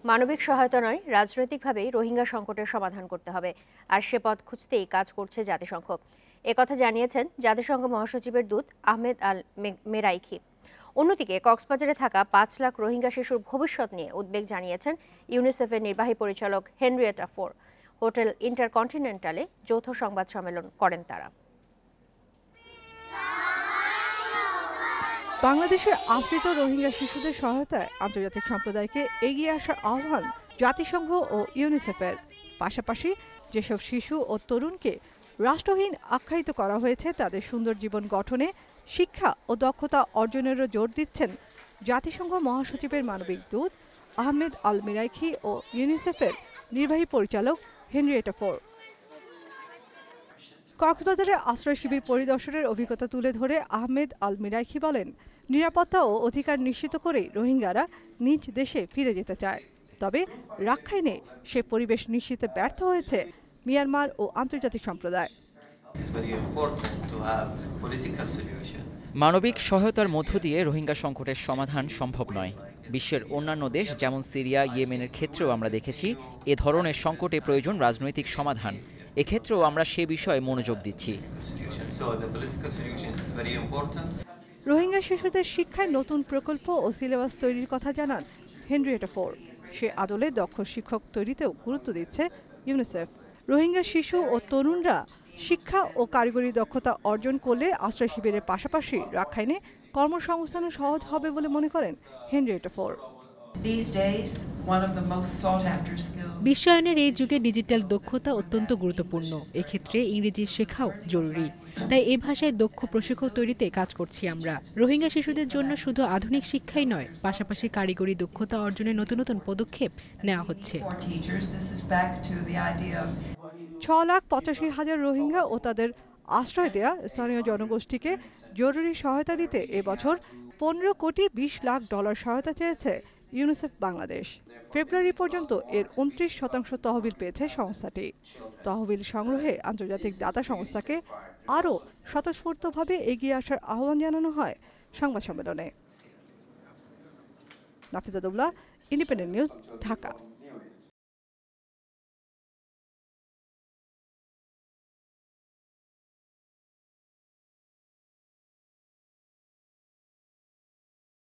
মানবিক সহায়তা নয়, রাজনৈতিকভাবেই রোহিঙ্গা সংকটের সমাধান করতে হবে, আর সে পথ খুঁজতেই কাজ করছে জাতিসংঘ। একথা জানিয়েছেন জাতিসংঘ মহাসচিবের দূত আহমেদ আল মেরাইখি। অন্যদিকে কক্সবাজারে থাকা ৫ লাখ রোহিঙ্গা শিশুর ভবিষ্যৎ নিয়ে উদ্বেগ জানিয়েছেন ইউনিসেফের নির্বাহী পরিচালক হেনরিয়েটা ফোর। হোটেল ইন্টারকন্টিনেন্টালে যৌথ সংবাদ সম্মেলন করেন তারা। বাংলাদেশের আশ্রিত রোহিঙ্গা শিশুদের সহায়তায় আন্তর্জাতিক সম্প্রদায়কে এগিয়ে আসার আহ্বান জাতিসংঘ ও ইউনিসেফের। পাশাপাশি যেসব শিশু ও তরুণকে রাষ্ট্রহীন আখ্যায়িত করা হয়েছে, তাদের সুন্দর জীবন গঠনে শিক্ষা ও দক্ষতা অর্জনেরও জোর দিচ্ছেন জাতিসংঘ মহাসচিবের মানবিক দূত আহমেদ আল মিরাইখি ও ইউনিসেফের নির্বাহী পরিচালক হেনরিয়েটা ফোর। কক্সবাজারের আশ্রয় শিবির পরিদর্শনের অভিজ্ঞতা তুলে ধরে আহমেদ আল মিরাইখি বলেন, নিরাপত্তা ও অধিকার নিশ্চিত করেই রোহিঙ্গারা নিজ দেশে ফিরে যেতে চায়। তবে রাখাইনে সে পরিবেশ নিশ্চিতে ব্যর্থ হয়েছে মিয়ানমার ও আন্তর্জাতিক সম্প্রদায়। মানবিক সহায়তার মধ্য দিয়ে রোহিঙ্গা সংকটের সমাধান সম্ভব নয়। বিশ্বের অন্যান্য দেশ যেমন সিরিয়া, ইয়েমেনের ক্ষেত্রেও আমরা দেখেছি এ ধরনের সংকটে প্রয়োজন রাজনৈতিক সমাধান। এক্ষেত্রেও আমরা সে বিষয়ে মনোযোগ দিচ্ছি। রোহিঙ্গা শিশুদের শিক্ষায় নতুন প্রকল্প ও সিলেবাস তৈরির কথা জানান হেনরিয়েটা ফোর। সে আদলে দক্ষ শিক্ষক তৈরিতেও গুরুত্ব দিচ্ছে ইউনিসেফ। রোহিঙ্গা শিশু ও তরুণরা শিক্ষা ও কারিগরি দক্ষতা অর্জন করলে আশ্রয় শিবিরের পাশাপাশি রাখাইনে কর্মসংস্থানও সহজ হবে বলে মনে করেন হেনরিয়েটা ফোর। বিশ্বায়নের এই যুগে ডিজিটাল দক্ষতা অত্যন্ত গুরুত্বপূর্ণ। এক্ষেত্রে ইংরেজি শেখাও জরুরি। তাই এ ভাষায় দক্ষ প্রশিক্ষক তৈরিতে কাজ করছি আমরা। রোহিঙ্গা শিশুদের জন্য শুধু আধুনিক শিক্ষাই নয়, পাশাপাশি কারিগরি দক্ষতা অর্জনের নতুন নতুন পদক্ষেপ নেওয়া হচ্ছে। ৬,৮৫,০০০ রোহিঙ্গা ও তাদের আশ্রয় দেয়া স্থানীয় জনগোষ্ঠীকে জরুরি সহায়তা দিতে এবছর $15,২০,০০,০০০ সহায়তা চেয়েছে ইউনিসেফ বাংলাদেশ। ফেব্রুয়ারি পর্যন্ত এর ২৯% তহবিল পেয়েছে সংস্থাটি। তহবিল সংগ্রহে আন্তর্জাতিক দাতা সংস্থাকে আরও স্বতঃস্ফূর্তভাবে এগিয়ে আসার আহ্বান জানানো হয় সংবাদ সম্মেলনে। Nafiza Dubla, independent news, Dhaka.